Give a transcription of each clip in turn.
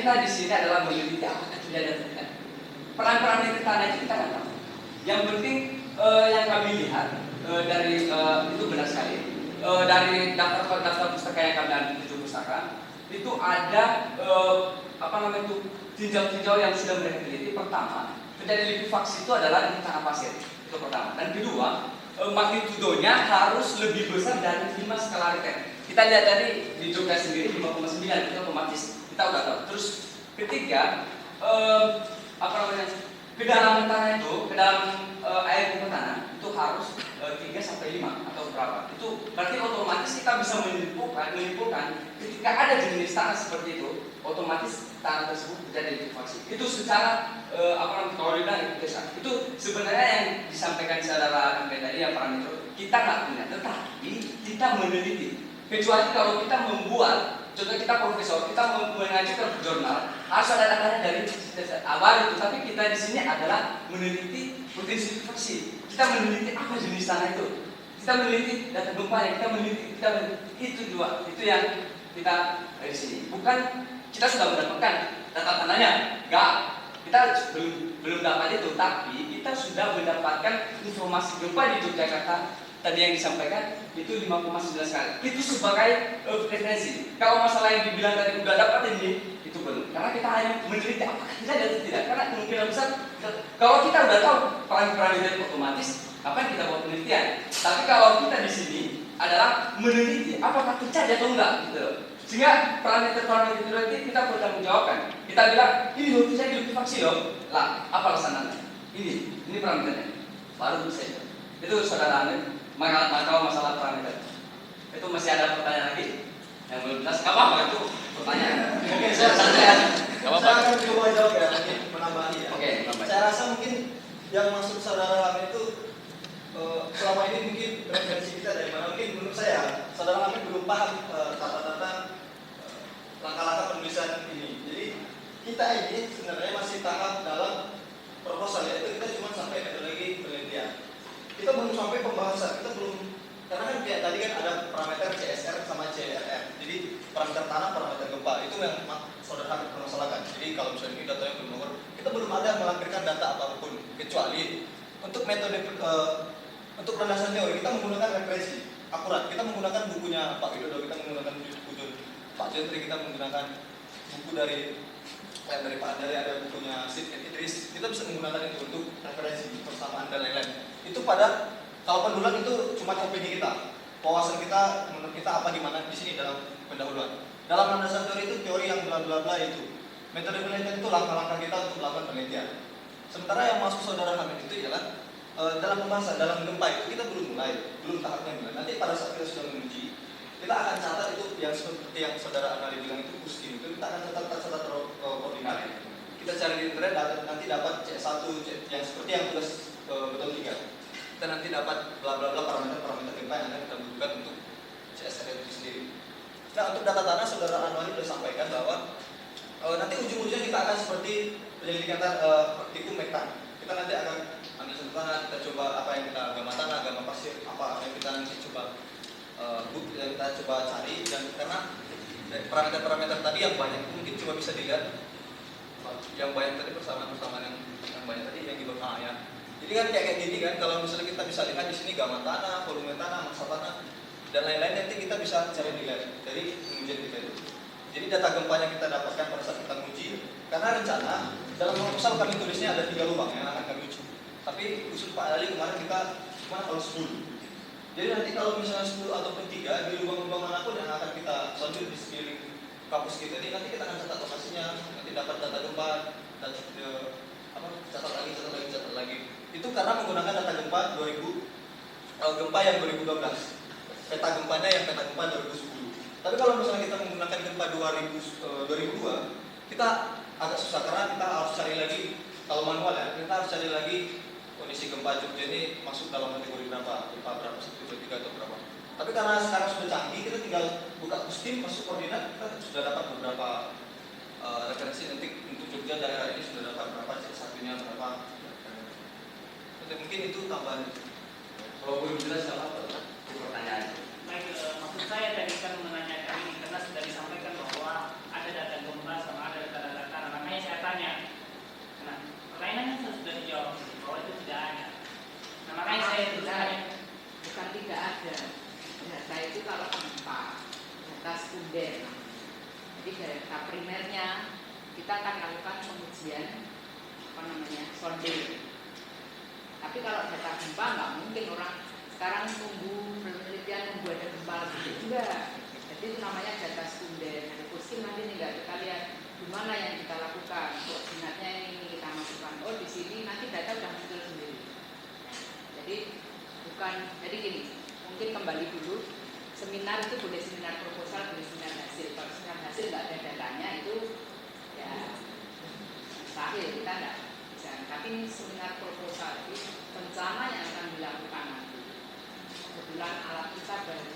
kita di sini adalah meneliti apakah terjadi atau tidak. Peran-peran tanah itu kita nggak tahu. Yang penting yang kami lihat dari itu benar sekali. Dari daftar pustaka yang kami ada 7 pustaka itu ada tinjau-tinjau yang sudah mereka teliti. Pertama, terjadi likuifaksi itu adalah di tanah pasir, itu pertama. Dan kedua, magnitudonya harus lebih besar dari 5 skala Richter. Kita lihat tadi di Jogja sendiri 5,9 itu otomatis kita udah tahu. Terus ketiga, kedalaman tanah itu, kedalaman air bawah tanah itu harus 3 sampai 5 atau berapa. Itu berarti otomatis kita bisa menyimpulkan ketika ada jenis tanah seperti itu, otomatis tanah tersebut terjadi likuifaksi. Itu secara kalau dibilang itu sebenarnya yang disampaikan saudara Ambe tadi yang parameter kita nggak punya, tetapi kita meneliti. Kecuali kalau kita membuat, contoh kita profesor, kita mengajukan ke jurnal, harus ada datanya dari awal itu. Tapi kita di sini adalah meneliti potensi likuifaksi. Kita meneliti apa jenis tanah itu. Kita meneliti data gempanya, kita meneliti itu dua, itu yang kita di sini. Bukan kita sudah mendapatkan data tanahnya, enggak. Kita belum dapat itu, tapi kita sudah mendapatkan informasi gempa di Yogyakarta tadi yang disampaikan itu 5,9 kali. Itu sebagai referensi. Kalau masalah yang dibilang tadi udah dapat ini, itu belum. Karena kita hanya meneliti apakah tidak atau tidak. Karena kemungkinan besar kalau kita udah tahu parameter otomatis, kapan kita buat penelitian. Tapi kalau kita di sini adalah meneliti apakah terjadi atau enggak, gitu. Sehingga parameter itu nanti kita bertanggung jawabkan. Kita bilang ini loh terjadi likuifaksi loh. Lah, apa alasannya? Ini parameternya. Baru bisa itu saudara Amin. Tahu masalah parameter. Itu masih ada pertanyaan lagi yang belum jelas. Gak apa-apa itu pertanyaan. Oke, saya akan coba jawab ya, mungkin menambahi ya. Oke, saya rasa mungkin yang maksud saudara Amin itu selama ini mungkin referensi kita dari mana, mungkin menurut saya saudara Amin belum paham tata-tata langkah-langkah penulisan ini. Jadi kita ini sebenarnya masih tahap dalam proposal, yaitu kita cuma sampai metodologi penelitian. Kita belum sampai pembahasan, kita belum, karena kan kayak tadi kan ada parameter CSR sama CRR. Jadi parameter tanah, parameter gempa itu yang saudara Hamid permasalahkan. Jadi kalau misalnya ini datanya belum nomor, kita belum ada melampirkan data apapun, kecuali untuk metode untuk landasan teori kita menggunakan referensi akurat. Kita menggunakan bukunya Pak Widodo, kita menggunakan buku Pak Jentri, kita menggunakan buku dari Pak Andari, ada bukunya Sid Idris. Kita bisa menggunakan itu untuk referensi persamaan dan lain-lain. Itu pada kalau pendulang itu cuma opini kita, wawasan kita, menurut kita apa gimana di sini dalam pendahuluan. Dalam landasan teori itu teori yang bla bla bla itu. Metode penelitian itu langkah-langkah kita untuk melakukan penelitian. Sementara yang masuk saudara Hamid itu ialah dalam pembahasan, dalam gempa itu kita belum mulai, belum tahapnya mulai. Nanti pada saat kita sudah menguji, kita akan catat itu yang seperti yang saudara Anali bilang itu pusing itu kita akan catat koordinat. Kita cari di internet nanti dapat C1 yang seperti yang tugas betul 3. Kita nanti dapat bla bla bla parameter gempa yang akan kita butuhkan untuk CSR itu sendiri. Nah, untuk data tanah saudara Anwar sudah sampaikan bahwa nanti ujung-ujungnya kita akan seperti penyelidikan praktikum metan. Kita nanti akan ambil sentuhan, kita coba apa yang kita agama tanah, agama pasir, apa yang kita nanti coba kita coba cari. Dan karena parameter-parameter tadi yang banyak mungkin coba bisa dilihat yang banyak tadi persamaan yang banyak tadi yang di bawah ya. Jadi kan kayak gini kan, kalau misalnya kita bisa lihat di sini gamma tanah, volume tanah, massa tanah dan lain-lain, nanti kita bisa cari nilai dari pengujian kita itu. Jadi data gempanya kita dapatkan pada saat kita uji. Karena rencana dalam proposal kami tulisnya ada 3 lubang yang akan kami uji. Tapi usul Pak Ali kemarin kita cuma kalau 10. Jadi nanti kalau misalnya 10 ataupun 3 di lubang-lubang manapun yang akan kita sambil di sekeliling kampus kita ini, nanti kita akan catat lokasinya, nanti dapat data gempa dan catat lagi. Itu karena menggunakan data gempa gempa yang 2012. Peta gempanya yang peta gempa 2010. Tapi kalau misalnya kita menggunakan gempa 2002, kita agak susah karena kita harus cari lagi, kalau manual ya, kita harus cari lagi kondisi gempa Jogja ini masuk dalam kategori berapa, gempa berapa, 1, 2, 3 atau berapa. Tapi karena sekarang sudah canggih, kita tinggal buka pustim, masuk koordinat, kita sudah dapat beberapa referensi nanti untuk Jogja daerah ini sudah dapat berapa, satunya berapa. Mungkin itu tambahan. Kalau belum jelas apa pertanyaan? Baik, maksud saya tadi kan menanyakan ini karena sudah disampaikan bahwa ada data gempa sama ada data datanya. Nah, pertanyaannya sudah dijawab bahwa itu tidak ada. Nah, makanya saya bertanya. Bukan tidak ada. Data itu kalau gempa, data sekunder. Jadi data primernya kita akan lakukan pengujian sondel. Tapi kalau data gempa nggak mungkin orang sekarang tunggu penelitian nunggu ada gempa gitu. Enggak. Jadi itu namanya data sekunder. Ada posting nanti tinggal kita lihat di mana yang kita lakukan, koordinatnya ini kita masukkan. Oh di sini nanti data sudah muncul sendiri. Jadi jadi gini, mungkin kembali dulu. Seminar itu boleh seminar proposal, boleh seminar hasil. Kalau seminar hasil nggak ada datanya itu ya mustahil, kita nggak bisa. Tapi ini seminar proposal itu rencana yang akan dilakukan nanti. Kebetulan alat kita baru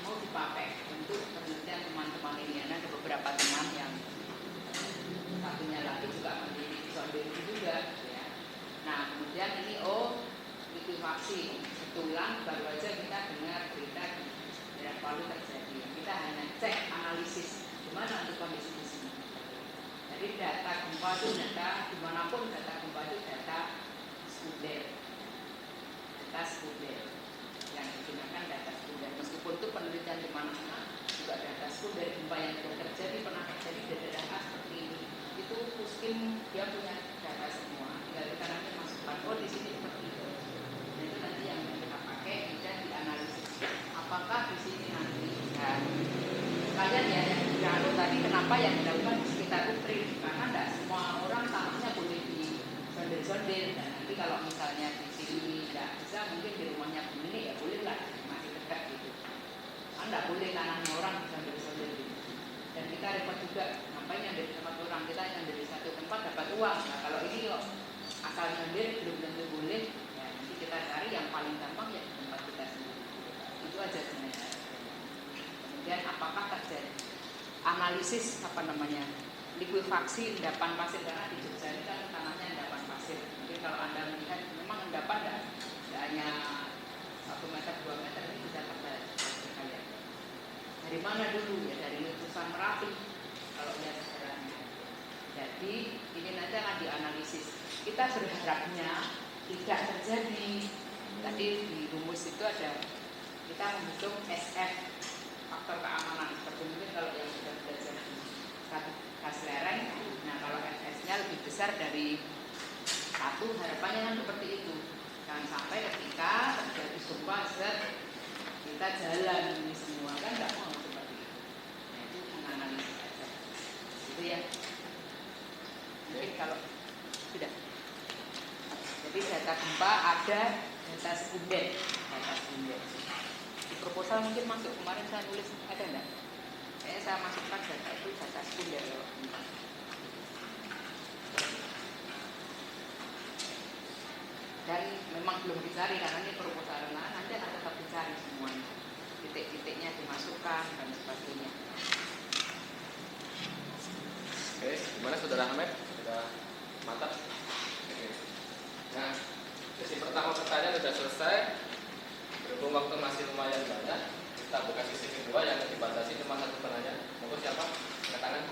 mau dipakai untuk penelitian teman-teman ini. Ada beberapa teman yang satunya lagi juga meneliti soal itu juga. Ya. Nah kemudian ini likuifaksi. Kebetulan baru aja kita dengar berita di daerah Palu terjadi. Kita hanya cek analisis gimana untuk kondisi di sini. Jadi data gempa itu dimanapun data gempa itu data sekunder. Data sekunder yang digunakan data sekunder. Meskipun itu penelitian di mana-mana juga data sekunder gempa yang pernah terjadi di daerah A seperti ini. Itu Puskim dia punya data semua. Tinggal kita nanti masukkan di sini seperti itu. Dan itu nanti yang kita pakai dan dianalisis. Apakah di sini nanti kalian ya yang tadi kenapa yang dilakukan di sekitar Upri? Karena tidak semua orang tanahnya boleh di sondel-sondel. Dan nanti kalau misalnya di sini tidak bisa, mungkin di rumahnya begini ya bolehlah masih dekat gitu. Kan tidak boleh tanahnya orang di sondel-sondel gitu. Dan kita repot juga, ngapain yang dari tempat orang, kita yang dari satu tempat dapat uang. Nah kalau ini kok asal nyondir belum tentu boleh, ya nanti kita cari yang paling gampang ya di tempat kita sendiri. Itu aja sebenarnya. Kemudian apakah terjadi analisis likuifaksi endapan pasir, karena di Jogja ini kan tanahnya endapan pasir. Mungkin kalau Anda melihat memang endapan tidak hanya 1 meter 2 meter, ini bisa terlihat. Dari mana dulu ya? Dari letusan Merapi kalau lihat sejarahnya. Jadi ini nanti akan dianalisis. Kita berharapnya tidak terjadi. Tadi di rumus itu ada kita menghitung SF faktor keamanan, seperti mungkin kalau yang sudah belajar di gas lereng. Nah kalau FS-nya lebih besar dari 1, harapannya kan seperti itu. Jangan sampai ketika terjadi gempa kita jalan ini semua, kan nggak mau seperti itu. Nah itu menganalisis saja. Itu ya. Mungkin kalau tidak. Jadi data gempa ada, data sekunder. Di proposal mungkin masuk, kemarin saya nulis, ada enggak? Kayaknya saya masukkan data itu data sekunder. Dan memang belum dicari karena ini proposal, nanti akan tetap dicari semuanya. Titik-titiknya dimasukkan dan sebagainya. Oke, gimana Saudara Ahmed? Sudah mantap? Oke. Nah, sesi pertama pertanyaan sudah selesai. Berhubung waktu masih lumayan banyak, kita buka sesi kedua yang dibatasi cuma 1 penanya. Monggo siapa? Angkat tangan.